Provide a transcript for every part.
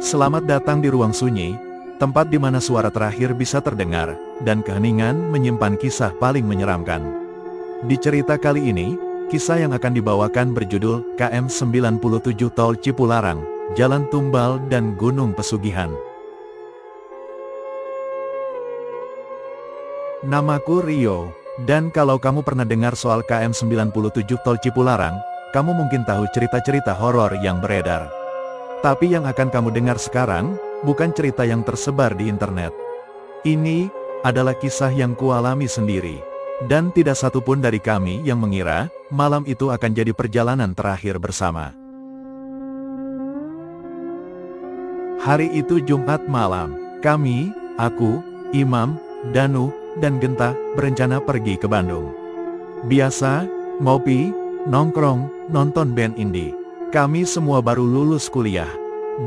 Selamat datang di ruang sunyi, tempat di mana suara terakhir bisa terdengar, dan keheningan menyimpan kisah paling menyeramkan. Di cerita kali ini, kisah yang akan dibawakan berjudul KM 97 Tol Cipularang, Jalan Tumbal dan Gunung Pesugihan. Namaku Rio, dan kalau kamu pernah dengar soal KM 97 Tol Cipularang, kamu mungkin tahu cerita-cerita horor yang beredar. Tapi yang akan kamu dengar sekarang, bukan cerita yang tersebar di internet. Ini adalah kisah yang kualami sendiri. Dan tidak satupun dari kami yang mengira, malam itu akan jadi perjalanan terakhir bersama. Hari itu Jumat malam, kami, aku, Imam, Danu, dan Genta, berencana pergi ke Bandung. Biasa, ngopi, nongkrong, nonton band indie. Kami semua baru lulus kuliah.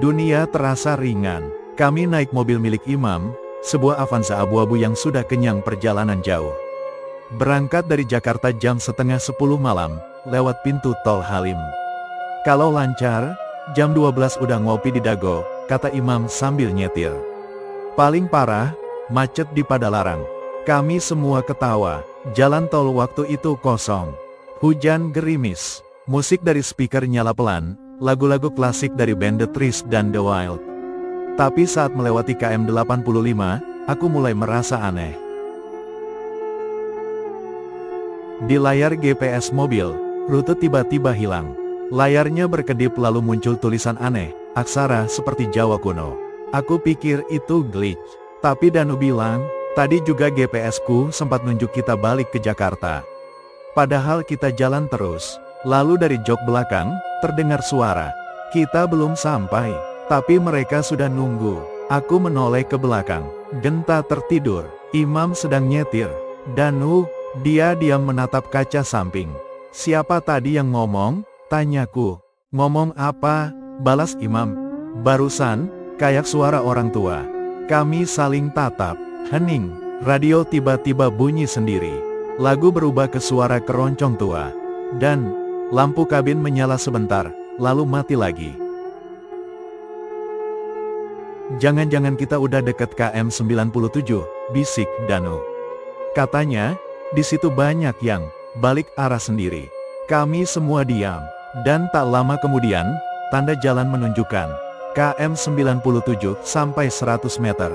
Dunia terasa ringan. Kami naik mobil milik Imam, sebuah Avanza abu-abu yang sudah kenyang perjalanan jauh. Berangkat dari Jakarta jam setengah 10 malam, lewat pintu tol Halim. Kalau lancar, jam 12 udah ngopi di Dago, kata Imam sambil nyetir. Paling parah, macet di Padalarang. Kami semua ketawa, jalan tol waktu itu kosong. Hujan gerimis, musik dari speaker nyala pelan, lagu-lagu klasik dari band The Trees dan The Wild. Tapi saat melewati KM 85, aku mulai merasa aneh. Di layar GPS mobil, rute tiba-tiba hilang. Layarnya berkedip lalu muncul tulisan aneh, aksara seperti Jawa kuno. Aku pikir itu glitch. Tapi Danu bilang, tadi juga GPS-ku sempat nunjuk kita balik ke Jakarta. Padahal kita jalan terus. Lalu dari jok belakang, terdengar suara. Kita belum sampai, tapi mereka sudah nunggu. Aku menoleh ke belakang. Genta tertidur. Imam sedang nyetir. Danu, dia diam menatap kaca samping. Siapa tadi yang ngomong? Tanyaku. Ngomong apa? Balas Imam. Barusan, kayak suara orang tua. Kami saling tatap, hening. Radio tiba-tiba bunyi sendiri. Lagu berubah ke suara keroncong tua. Dan lampu kabin menyala sebentar, lalu mati lagi. Jangan-jangan kita udah deket KM 97, bisik Danu. Katanya, di situ banyak yang balik arah sendiri. Kami semua diam, dan tak lama kemudian, tanda jalan menunjukkan KM 97 sampai 100 meter.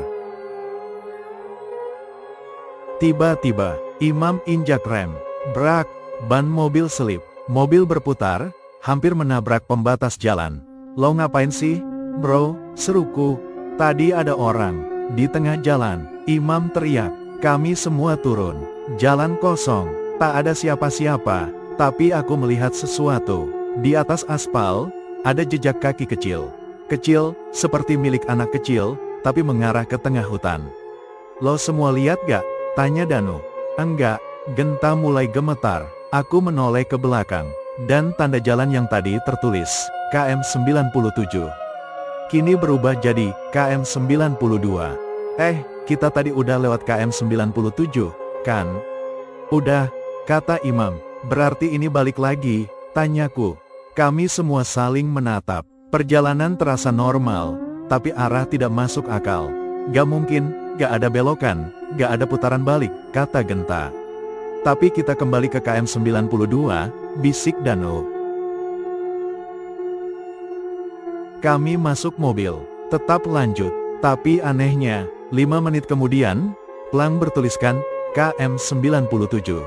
Tiba-tiba, Imam injak rem. Brak, ban mobil selip. Mobil berputar, hampir menabrak pembatas jalan. Lo ngapain sih, bro? Seruku. Tadi ada orang di tengah jalan. Imam teriak. Kami semua turun. Jalan kosong. Tak ada siapa-siapa. Tapi aku melihat sesuatu. Di atas aspal, ada jejak kaki kecil. Kecil, seperti milik anak kecil, tapi mengarah ke tengah hutan. Lo semua lihat gak? Tanya Danu. Enggak. Genta mulai gemetar. Aku menoleh ke belakang. Dan tanda jalan yang tadi tertulis KM 97. Kini berubah jadi KM 92. Kita tadi udah lewat KM 97, kan? Udah, kata Imam. Berarti ini balik lagi, tanyaku. Kami semua saling menatap. Perjalanan terasa normal, tapi arah tidak masuk akal. Gak mungkin, gak ada belokan, gak ada putaran balik, kata Genta. Tapi kita kembali ke KM 92, bisik Danu. Kami masuk mobil, tetap lanjut. Tapi anehnya, 5 menit kemudian, plang bertuliskan, KM 97.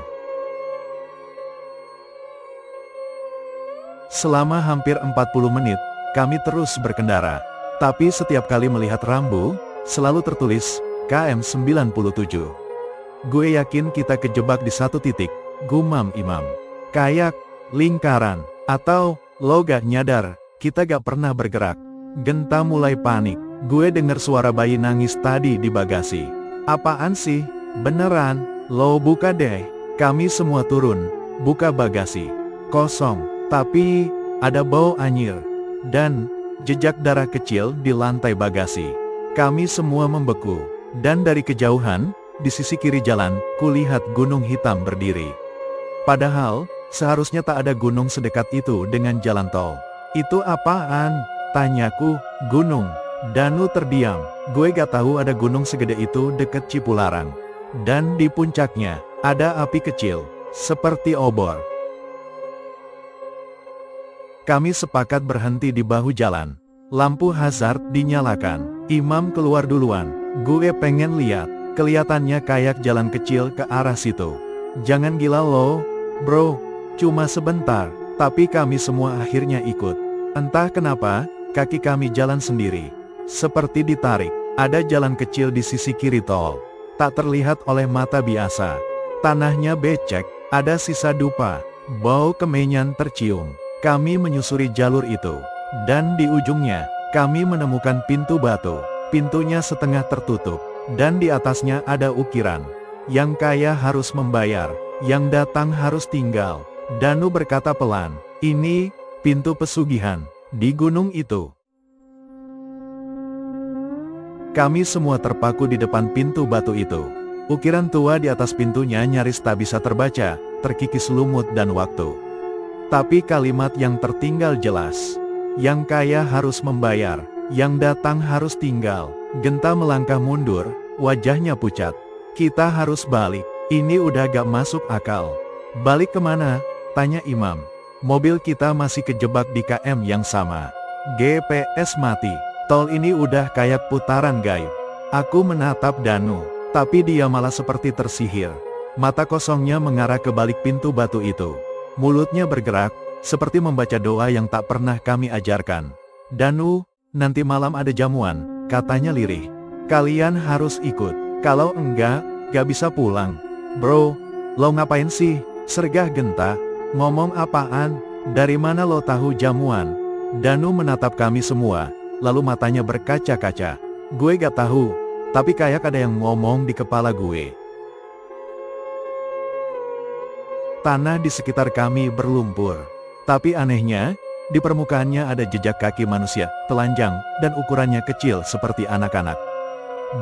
Selama hampir 40 menit, kami terus berkendara. Tapi setiap kali melihat rambu, selalu tertulis, KM 97. Gue yakin kita kejebak di satu titik, gumam Imam. Kayak lingkaran, atau lo gak nyadar, kita gak pernah bergerak. Genta mulai panik. Gue denger suara bayi nangis tadi di bagasi. Apaan sih? Beneran? Lo buka deh. Kami semua turun, buka bagasi. Kosong, tapi ada bau anyir. Dan jejak darah kecil di lantai bagasi. Kami semua membeku. Dan dari kejauhan, di sisi kiri jalan, kulihat gunung hitam berdiri. Padahal, seharusnya tak ada gunung sedekat itu dengan jalan tol. Itu apaan? Tanyaku. Gunung. Danu terdiam. Gue gak tahu ada gunung segede itu deket Cipularang. Dan di puncaknya, ada api kecil, seperti obor. Kami sepakat berhenti di bahu jalan. Lampu hazard dinyalakan. Imam keluar duluan. Gue pengen lihat. Kelihatannya kayak jalan kecil ke arah situ. Jangan gila lo, bro. Cuma sebentar. Tapi kami semua akhirnya ikut. Entah kenapa, kaki kami jalan sendiri. Seperti ditarik. Ada jalan kecil di sisi kiri tol. Tak terlihat oleh mata biasa. Tanahnya becek, ada sisa dupa. Bau kemenyan tercium. Kami menyusuri jalur itu. Dan di ujungnya, kami menemukan pintu batu. Pintunya setengah tertutup. Dan di atasnya ada ukiran. Yang kaya harus membayar, yang datang harus tinggal. Danu berkata pelan, ini, pintu pesugihan, di gunung itu. Kami semua terpaku di depan pintu batu itu. Ukiran tua di atas pintunya nyaris tak bisa terbaca, terkikis lumut dan waktu. Tapi kalimat yang tertinggal jelas. Yang kaya harus membayar, yang datang harus tinggal. Genta melangkah mundur, wajahnya pucat. Kita harus balik, ini udah gak masuk akal. Balik kemana? Tanya Imam. Mobil kita masih kejebak di KM yang sama. GPS mati. Tol ini udah kayak putaran gaib. Aku menatap Danu, tapi dia malah seperti tersihir. Mata kosongnya mengarah ke balik pintu batu itu. Mulutnya bergerak, seperti membaca doa yang tak pernah kami ajarkan. Danu, nanti malam ada jamuan, katanya lirih. Kalian harus ikut, kalau enggak, gak bisa pulang. Bro, lo ngapain sih? Sergah Genta. Ngomong apaan? Dari mana lo tahu jamuan? Danu menatap kami semua. Lalu matanya berkaca-kaca. Gue gak tahu, tapi kayak ada yang ngomong di kepala gue. Tanah di sekitar kami berlumpur. Tapi anehnya, di permukaannya ada jejak kaki manusia, telanjang, dan ukurannya kecil seperti anak-anak.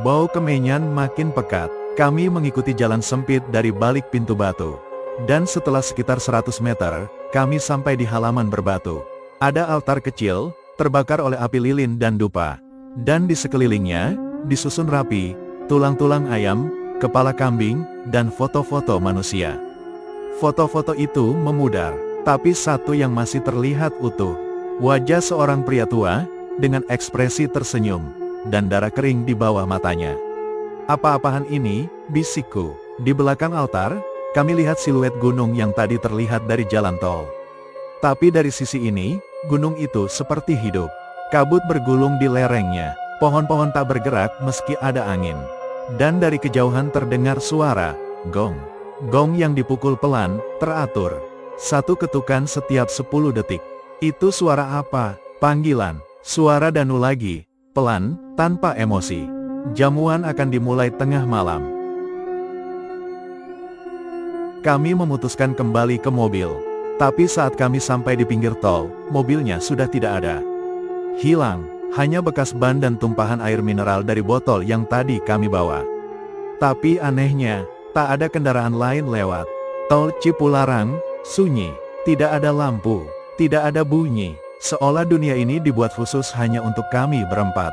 Bau kemenyan makin pekat. Kami mengikuti jalan sempit dari balik pintu batu. Dan setelah sekitar 100 meter, kami sampai di halaman berbatu. Ada altar kecil, terbakar oleh api lilin dan dupa. Dan di sekelilingnya, disusun rapi, tulang-tulang ayam, kepala kambing, dan foto-foto manusia. Foto-foto itu memudar, tapi satu yang masih terlihat utuh. Wajah seorang pria tua, dengan ekspresi tersenyum, dan darah kering di bawah matanya. Apa-apaan ini, bisikku. Di belakang altar, kami lihat siluet gunung yang tadi terlihat dari jalan tol. Tapi dari sisi ini, gunung itu seperti hidup. Kabut bergulung di lerengnya, pohon-pohon tak bergerak meski ada angin. Dan dari kejauhan terdengar suara, gong. Gong yang dipukul pelan, teratur. Satu ketukan setiap 10 detik. Itu suara apa? Panggilan. Suara Danu lagi, pelan, tanpa emosi. Jamuan akan dimulai tengah malam. Kami memutuskan kembali ke mobil. Tapi saat kami sampai di pinggir tol, mobilnya sudah tidak ada. Hilang, hanya bekas ban dan tumpahan air mineral dari botol yang tadi kami bawa. Tapi anehnya, tak ada kendaraan lain lewat. Tol Cipularang, sunyi, tidak ada lampu, tidak ada bunyi, seolah dunia ini dibuat khusus hanya untuk kami berempat.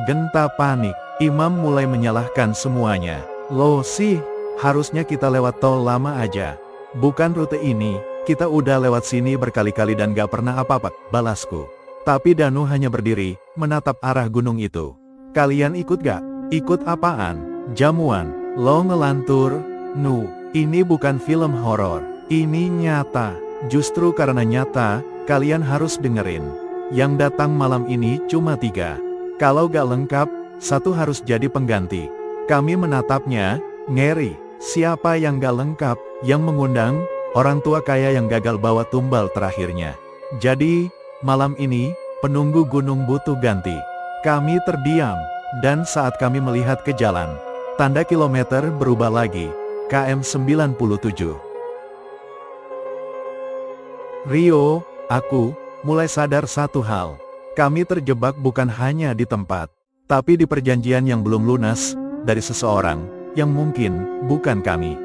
Genta panik, Imam mulai menyalahkan semuanya. Loh sih, harusnya kita lewat tol lama aja. Bukan rute ini. Kita udah lewat sini berkali-kali dan gak pernah apa-apa, balasku. Tapi Danu hanya berdiri, menatap arah gunung itu. Kalian ikut gak? Ikut apaan? Jamuan. Lo ngelantur? Nu, ini bukan film horor. Ini nyata. Justru karena nyata, kalian harus dengerin. Yang datang malam ini cuma 3. Kalau gak lengkap, 1 harus jadi pengganti. Kami menatapnya, ngeri. Siapa yang gak lengkap? Yang mengundang? Orang tua kaya yang gagal bawa tumbal terakhirnya. Jadi, malam ini, penunggu gunung butuh ganti. Kami terdiam, dan saat kami melihat ke jalan, tanda kilometer berubah lagi, KM 97. Rio, aku, mulai sadar satu hal. Kami terjebak bukan hanya di tempat, tapi di perjanjian yang belum lunas, dari seseorang, yang mungkin, bukan kami.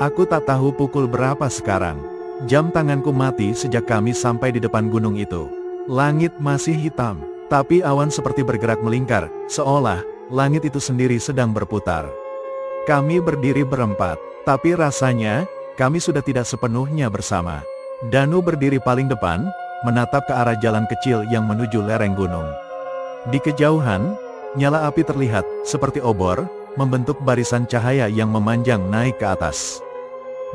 Aku tak tahu pukul berapa sekarang. Jam tanganku mati sejak kami sampai di depan gunung itu. Langit masih hitam, tapi awan seperti bergerak melingkar, seolah langit itu sendiri sedang berputar. Kami berdiri berempat, tapi rasanya kami sudah tidak sepenuhnya bersama. Danu berdiri paling depan, menatap ke arah jalan kecil yang menuju lereng gunung. Di kejauhan, nyala api terlihat seperti obor, membentuk barisan cahaya yang memanjang naik ke atas.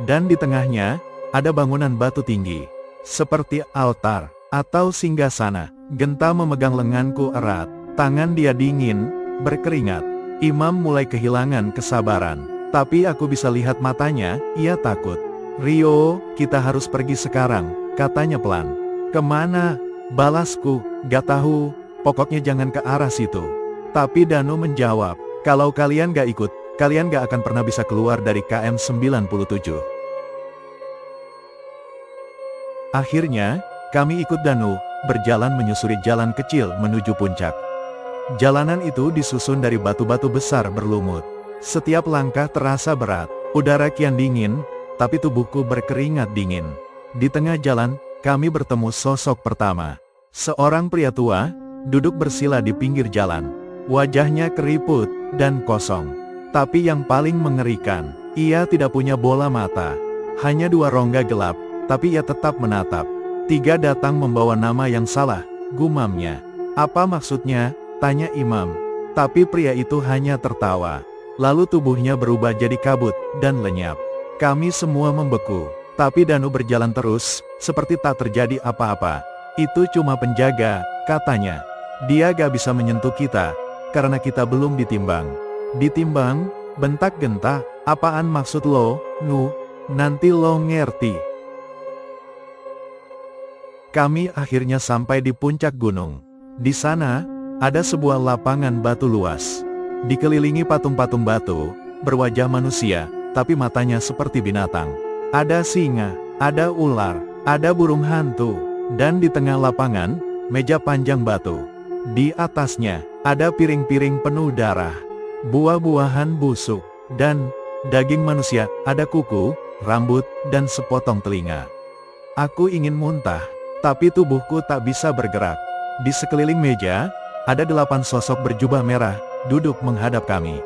Dan di tengahnya, ada bangunan batu tinggi, seperti altar, atau singgasana. Genta memegang lenganku erat, tangan dia dingin, berkeringat. Imam mulai kehilangan kesabaran, tapi aku bisa lihat matanya, ia takut. "Rio, kita harus pergi sekarang," katanya pelan. "Kemana?" Balasku, "Gak tahu, pokoknya jangan ke arah situ." Tapi Danu menjawab, "Kalau kalian gak ikut, kalian gak akan pernah bisa keluar dari KM 97. Akhirnya, kami ikut Danu, berjalan menyusuri jalan kecil menuju puncak. Jalanan itu disusun dari batu-batu besar berlumut. Setiap langkah terasa berat, udara kian dingin, tapi tubuhku berkeringat dingin. Di tengah jalan, kami bertemu sosok pertama. Seorang pria tua, duduk bersila di pinggir jalan. Wajahnya keriput dan kosong. Tapi yang paling mengerikan, ia tidak punya bola mata. Hanya dua rongga gelap, tapi ia tetap menatap. "Tiga datang membawa nama yang salah," gumamnya. "Apa maksudnya?" tanya Imam. Tapi pria itu hanya tertawa. Lalu tubuhnya berubah jadi kabut dan lenyap. Kami semua membeku. Tapi Danu berjalan terus, seperti tak terjadi apa-apa. "Itu cuma penjaga," katanya. "Dia gak bisa menyentuh kita, karena kita belum ditimbang." "Ditimbang?" bentak Genta. "Apaan maksud lo, Nu? Nanti lo ngerti." Kami akhirnya sampai di puncak gunung. Di sana, ada sebuah lapangan batu luas. Dikelilingi patung-patung batu, berwajah manusia, tapi matanya seperti binatang. Ada singa, ada ular, ada burung hantu, dan di tengah lapangan, meja panjang batu. Di atasnya, ada piring-piring penuh darah, buah-buahan busuk, dan daging manusia, ada kuku, rambut, dan sepotong telinga. Aku ingin muntah, tapi tubuhku tak bisa bergerak. Di sekeliling meja, ada 8 sosok berjubah merah, duduk menghadap kami.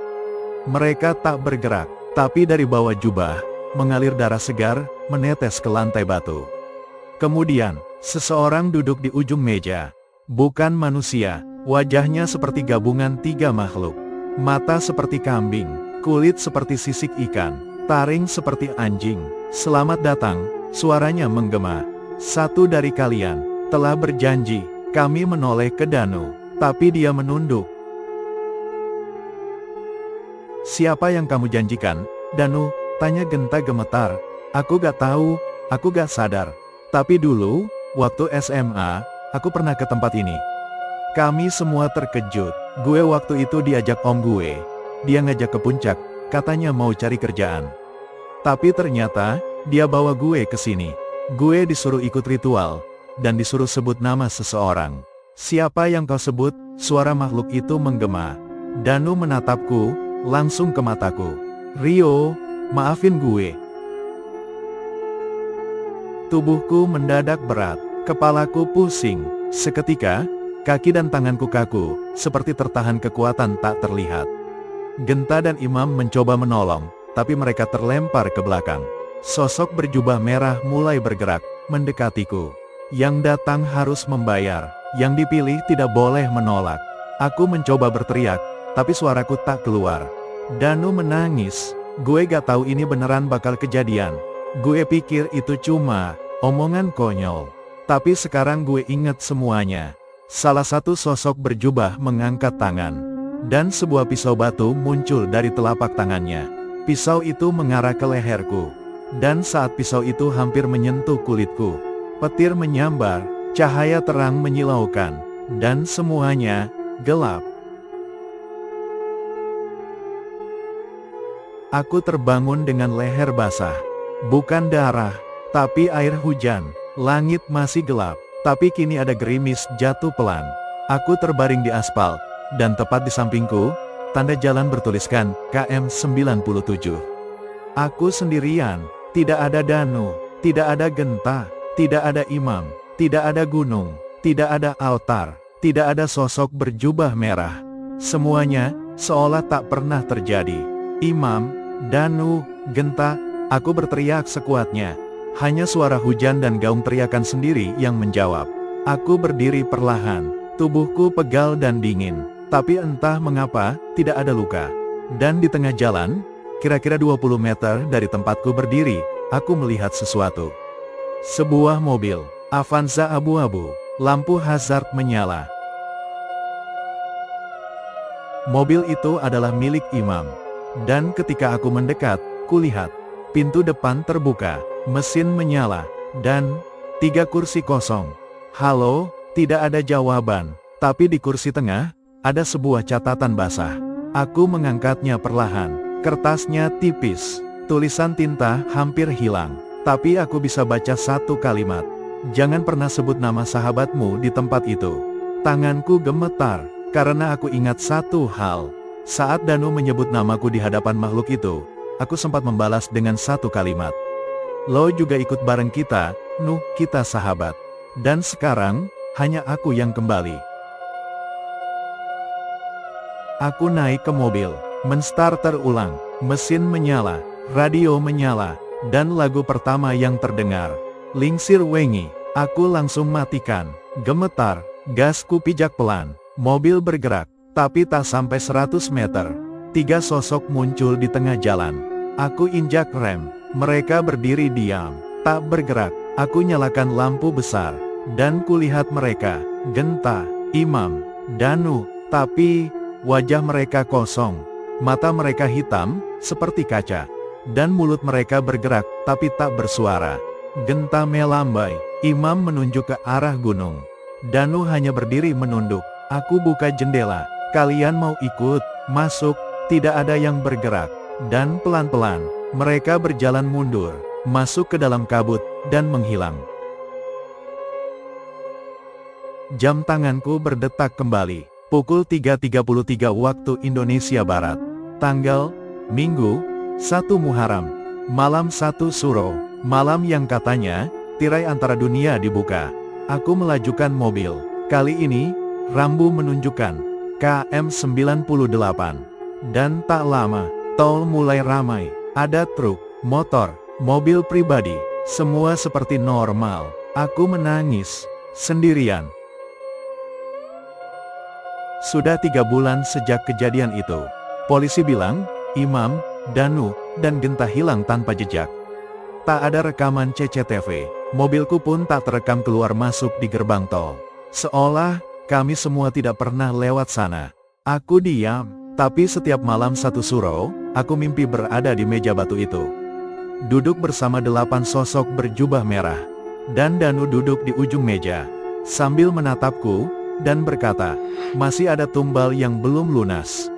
Mereka tak bergerak, tapi dari bawah jubah, mengalir darah segar, menetes ke lantai batu. Kemudian, seseorang duduk di ujung meja. Bukan manusia, wajahnya seperti gabungan 3 makhluk. Mata seperti kambing, kulit seperti sisik ikan, taring seperti anjing. "Selamat datang," suaranya menggema. "Satu dari kalian telah berjanji." Kami menoleh ke Danu, tapi dia menunduk. "Siapa yang kamu janjikan, Danu?" tanya Genta gemetar. "Aku gak tahu, aku gak sadar. Tapi dulu, waktu SMA, aku pernah ke tempat ini." Kami semua terkejut. Gue waktu itu diajak om gue. Dia ngajak ke puncak, katanya mau cari kerjaan. Tapi ternyata, dia bawa gue ke sini. Gue disuruh ikut ritual, dan disuruh sebut nama seseorang. "Siapa yang kau sebut?" suara makhluk itu menggema. Danu menatapku, langsung ke mataku. "Rio, maafin gue." Tubuhku mendadak berat, kepalaku pusing. Seketika, kaki dan tanganku kaku, seperti tertahan kekuatan tak terlihat. Genta dan Imam mencoba menolong, tapi mereka terlempar ke belakang. Sosok berjubah merah mulai bergerak, mendekatiku. "Yang datang harus membayar, yang dipilih tidak boleh menolak." Aku mencoba berteriak, tapi suaraku tak keluar. Danu menangis. "Gue gak tahu ini beneran bakal kejadian. Gue pikir itu cuma omongan konyol. Tapi sekarang gue inget semuanya." Salah satu sosok berjubah mengangkat tangan, dan sebuah pisau batu muncul dari telapak tangannya. Pisau itu mengarah ke leherku, dan saat pisau itu hampir menyentuh kulitku, petir menyambar, cahaya terang menyilaukan, dan semuanya gelap. Aku terbangun dengan leher basah. Bukan darah, tapi air hujan. Langit masih gelap, tapi kini ada gerimis jatuh pelan. Aku terbaring di aspal, dan tepat di sampingku, tanda jalan bertuliskan KM 97. Aku sendirian, tidak ada Danu, Tidak ada Genta, tidak ada imam, tidak ada gunung, tidak ada altar, tidak ada sosok berjubah merah. Semuanya seolah tak pernah terjadi. Imam, Danu, Genta, aku berteriak sekuatnya. Hanya suara hujan dan gaung teriakan sendiri yang menjawab. Aku berdiri perlahan, tubuhku pegal dan dingin, tapi entah mengapa, tidak ada luka. Dan di tengah jalan, kira-kira 20 meter dari tempatku berdiri, aku melihat sesuatu. Sebuah mobil, Avanza abu-abu, lampu hazard menyala. Mobil itu adalah milik Imam. Dan ketika aku mendekat, kulihat, pintu depan terbuka, mesin menyala, dan 3 kursi kosong. Halo, tidak ada jawaban, tapi di kursi tengah, ada sebuah catatan basah. Aku mengangkatnya perlahan, kertasnya tipis, tulisan tinta hampir hilang, tapi aku bisa baca satu kalimat. Jangan pernah sebut nama sahabatmu di tempat itu. Tanganku gemetar, karena aku ingat satu hal. Saat Danu menyebut namaku di hadapan makhluk itu, aku sempat membalas dengan satu kalimat. Lo juga ikut bareng kita, Nuh, kita sahabat. Dan sekarang, hanya aku yang kembali. Aku naik ke mobil, menstarter ulang, mesin menyala, radio menyala, dan lagu pertama yang terdengar, Lingsir Wengi. Aku langsung matikan, gemetar, gasku pijak pelan, mobil bergerak, tapi tak sampai 100 meter. 3 sosok muncul di tengah jalan. Aku injak rem, mereka berdiri diam, tak bergerak. Aku nyalakan lampu besar, dan kulihat mereka, Genta, Imam, Danu, tapi wajah mereka kosong. Mata mereka hitam, seperti kaca, dan mulut mereka bergerak, tapi tak bersuara. Genta melambai, Imam menunjuk ke arah gunung. Danu hanya berdiri menunduk. Aku buka jendela, kalian mau ikut, masuk, tidak ada yang bergerak. Dan pelan-pelan, mereka berjalan mundur, masuk ke dalam kabut, dan menghilang. Jam tanganku berdetak kembali, pukul 3.33 waktu Indonesia Barat. Tanggal, Minggu, 1 Muharram, malam 1 Suro, malam yang katanya, tirai antara dunia dibuka. Aku melajukan mobil, kali ini, rambu menunjukkan, KM98. Dan tak lama, tol mulai ramai, ada truk, motor, mobil pribadi, semua seperti normal. Aku menangis, sendirian. Sudah 3 bulan sejak kejadian itu. Polisi bilang, Imam, Danu, dan Genta hilang tanpa jejak. Tak ada rekaman CCTV, mobilku pun tak terekam keluar masuk di gerbang tol. Seolah, kami semua tidak pernah lewat sana. Aku diam, tapi setiap malam 1 Suro, aku mimpi berada di meja batu itu. Duduk bersama 8 sosok berjubah merah. Dan Danu duduk di ujung meja, sambil menatapku, dan berkata, masih ada tumbal yang belum lunas.